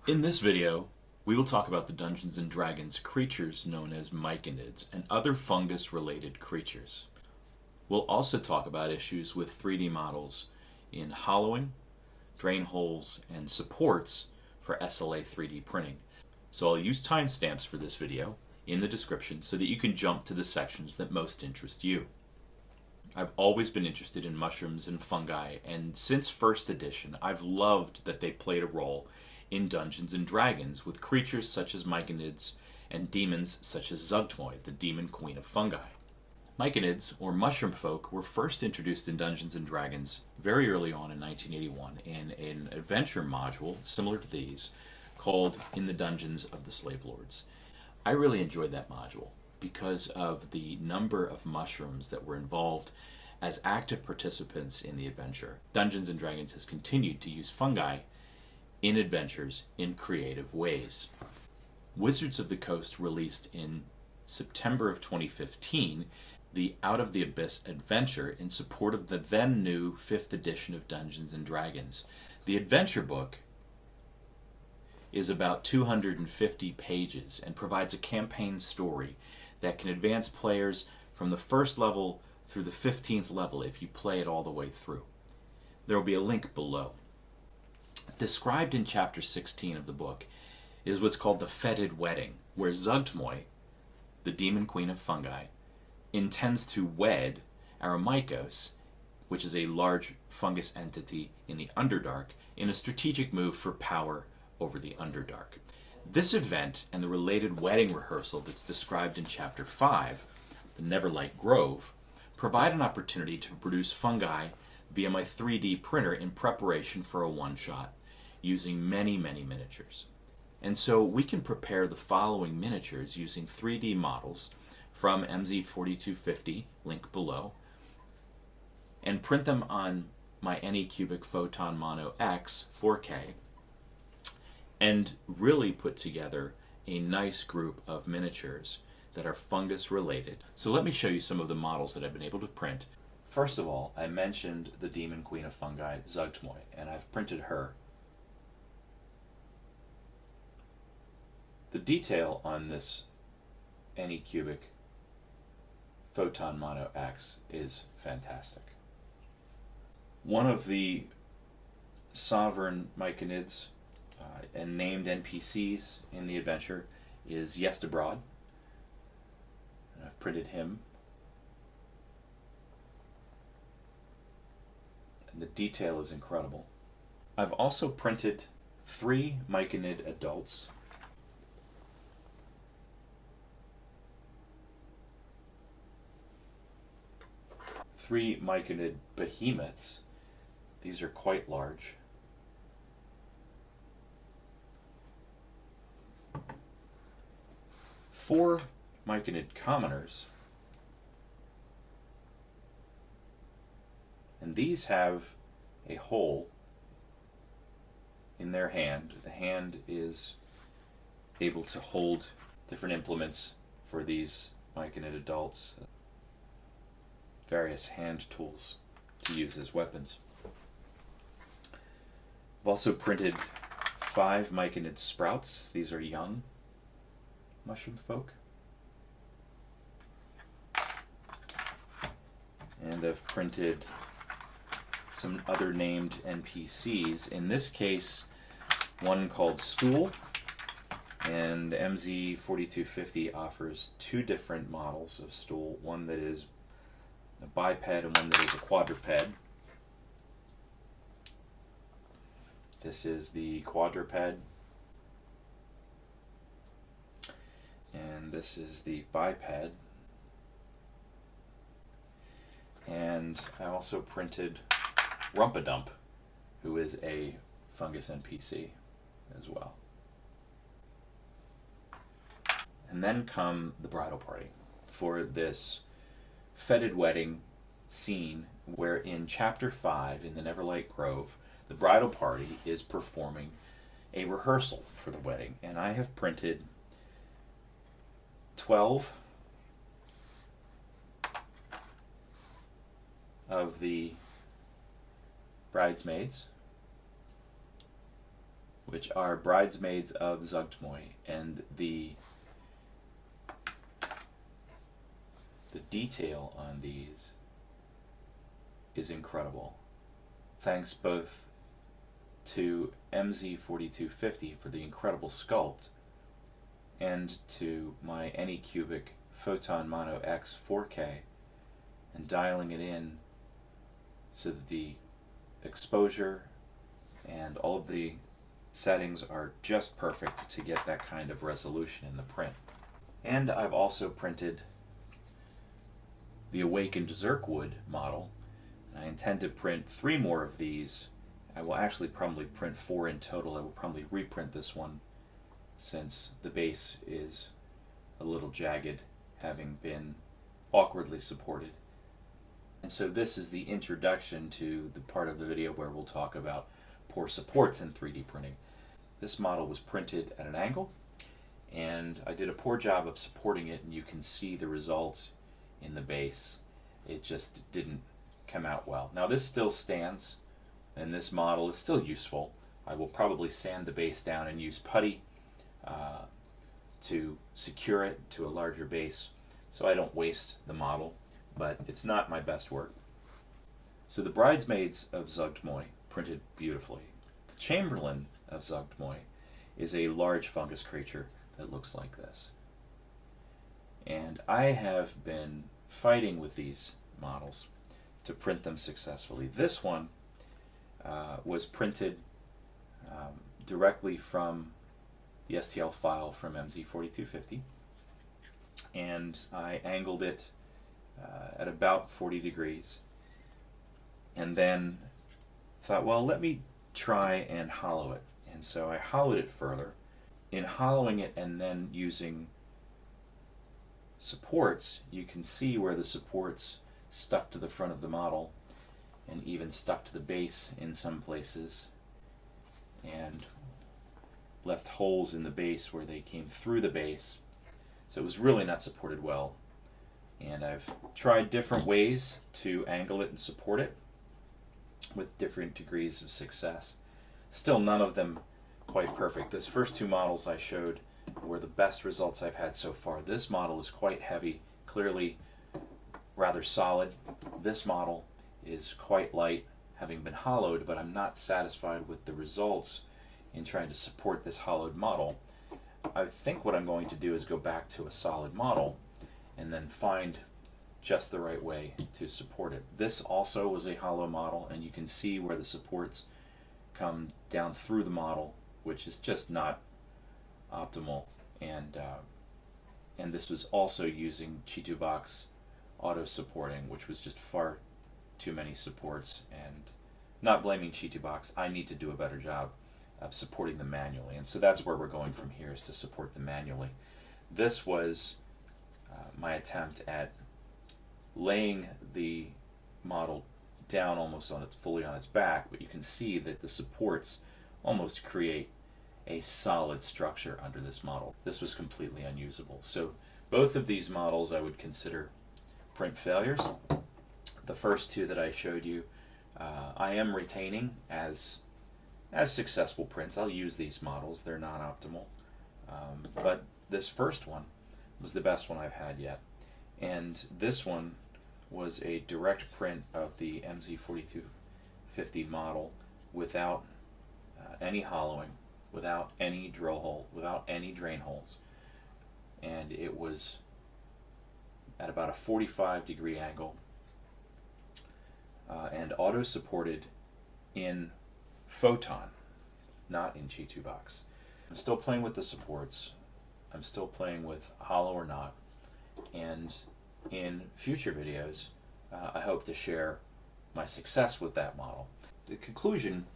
In this video, we will talk about the Dungeons & Dragons creatures known as Myconids and other fungus-related creatures. We'll also talk about issues with 3D models in hollowing, drain holes, and supports for SLA 3D printing. So I'll use timestamps for this video in the description so that you can jump to the sections that most interest you. I've always been interested in mushrooms and fungi, and since first edition, I've loved that they played a role in Dungeons & Dragons with creatures such as Myconids and demons such as Zuggtmoy, the demon queen of fungi. Myconids, or mushroom folk, were first introduced in Dungeons & Dragons very early on in 1981 in an adventure module similar to these called In the Dungeons of the Slave Lords. I really enjoyed that module because of the number of mushrooms that were involved as active participants in the adventure. Dungeons & Dragons has continued to use fungi in adventures in creative ways. Wizards of the Coast released in September of 2015 the Out of the Abyss adventure in support of the then new 5th edition of Dungeons & Dragons. The adventure book is about 250 pages and provides a campaign story that can advance players from the first level through the 15th level if you play it all the way through. There will be a link below. Described in chapter 16 of the book is what's called the Fetid wedding, where Zuggtmoy, the demon queen of fungi, intends to wed ANYCUBIC, which is a large fungus entity in the Underdark, in a strategic move for power over the Underdark. This event and the related wedding rehearsal that's described in Chapter 5, the Neverlight Grove, provide an opportunity to produce fungi via my 3D printer in preparation for a one-shot, using many miniatures. And so we can prepare the following miniatures using 3D models from MZ4250, link below, and print them on my ANYCUBIC Photon Mono X 4K, and really put together a nice group of miniatures that are fungus related. So let me show you some of the models that I've been able to print. First of all, I mentioned the demon queen of fungi, Zuggtmoy, and I've printed her. The detail on this ANYCUBIC Photon Mono X is fantastic. One of the sovereign Myconids and named NPCs in the adventure is Yestabrod, and I've printed him. And the detail is incredible. I've also printed 3 Myconid adults, three Myconid behemoths. These are quite large. 4 Myconid commoners, and these have a hole in their hand. The hand is able to hold different implements for these Myconid adults, various hand tools to use as weapons. I've also printed 5 Myconid sprouts. These are young mushroom folk. And I've printed some other named NPCs. In this case, one called Stool, and MZ4250 offers 2 different models of Stool, one that is a biped and one that is a quadruped. This is the quadruped, and this is the biped. And I also printed Rumpadump, who is a fungus NPC as well. And then come the bridal party for this Fetid wedding scene, where in Chapter 5 in the Neverlight Grove, the bridal party is performing a rehearsal for the wedding, and I have printed 12 of the bridesmaids, which are Bridesmaids of Zuggtmoy, and the detail on these is incredible. Thanks both to MZ4250 for the incredible sculpt and to my ANYCUBIC Photon Mono X 4K and dialing it in so that the exposure and all of the settings are just perfect to get that kind of resolution in the print. And I've also printed the Awakened Zurkhwood model. I intend to print 3 more of these. I will actually probably print 4 in total. I will probably reprint this one since the base is a little jagged, having been awkwardly supported. And so this is the introduction to the part of the video where we'll talk about poor supports in 3D printing. This model was printed at an angle, and I did a poor job of supporting it, and you can see the results in the base. It just didn't come out well. Now this still stands, and this model is still useful. I will probably sand the base down and use putty to secure it to a larger base so I don't waste the model, but it's not my best work. So the Bridesmaids of Zuggtmoy printed beautifully. The Chamberlain of Zuggtmoy is a large fungus creature that looks like this. And I have been fighting with these models to print them successfully. This one was printed directly from the STL file from MZ4250, and I angled it at about 40 degrees, and then thought, well, let me try and hollow it. And so I hollowed it further. In hollowing it and then using supports, you can see where the supports stuck to the front of the model and even stuck to the base in some places, and left holes in the base where they came through the base. So it was really not supported well, and I've tried different ways to angle it and support it with different degrees of success. Still none of them quite perfect. Those first 2 models I showed were the best results I've had so far. This model is quite heavy, clearly rather solid. This model is quite light, having been hollowed, but I'm not satisfied with the results in trying to support this hollowed model. I think what I'm going to do is go back to a solid model and then find just the right way to support it. This also was a hollow model, and you can see where the supports come down through the model, which is just not optimal. And this was also using Chitubox auto supporting, which was just far too many supports. And not blaming Chitubox, I need to do a better job of supporting them manually, and so that's where we're going from here, is to support them manually. This was my attempt at laying the model down almost fully on its back, but you can see that the supports almost create a solid structure under this model. This was completely unusable. So both of these models I would consider print failures. The first 2 that I showed you I am retaining as successful prints. I'll use these models. They're not optimal. But this first one was the best one I've had yet. And this one was a direct print of the MZ4250 model without any hollowing, without any drill hole, without any drain holes. And it was at about a 45-degree angle and auto-supported in Photon, not in Chitubox. I'm still playing with the supports. I'm still playing with hollow or not. And in future videos, I hope to share my success with that model. The conclusion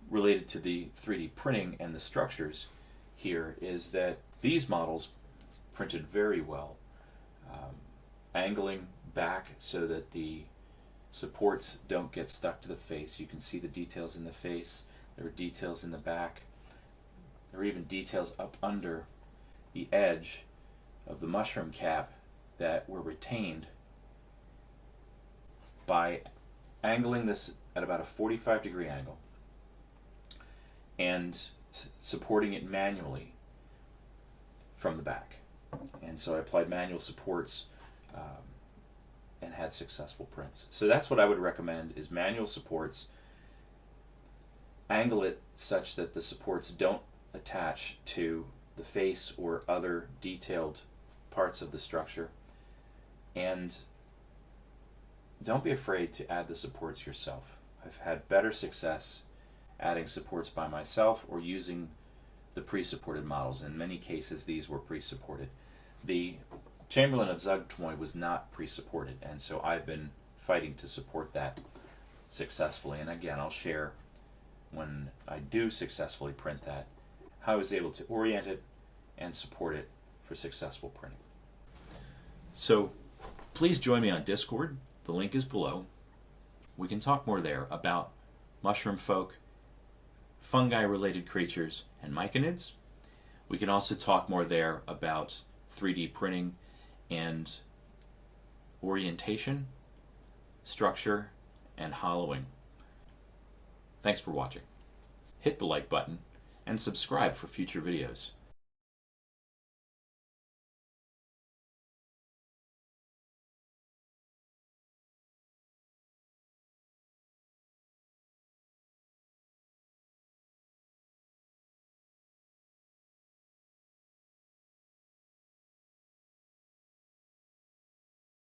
related to the 3D printing and the structures here is that these models printed very well, angling back so that the supports don't get stuck to the face. You can see the details in the face. There are details in the back. There are even details up under the edge of the mushroom cap that were retained by angling this at about a 45-degree angle and supporting it manually from the back. And so I applied manual supports and had successful prints. So that's what I would recommend, is manual supports. Angle it such that the supports don't attach to the face or other detailed parts of the structure. And don't be afraid to add the supports yourself. I've had better success adding supports by myself or using the pre-supported models. In many cases these were pre-supported. The Chamberlain of Zuggtmoy was not pre-supported, and so I've been fighting to support that successfully. And again, I'll share when I do successfully print that, how I was able to orient it and support it for successful printing. So please join me on Discord. The link is below. We can talk more there about mushroom folk, fungi-related creatures, and myconids. We can also talk more there about 3D printing and orientation, structure, and hollowing. Thanks for watching. Hit the like button and subscribe for future videos.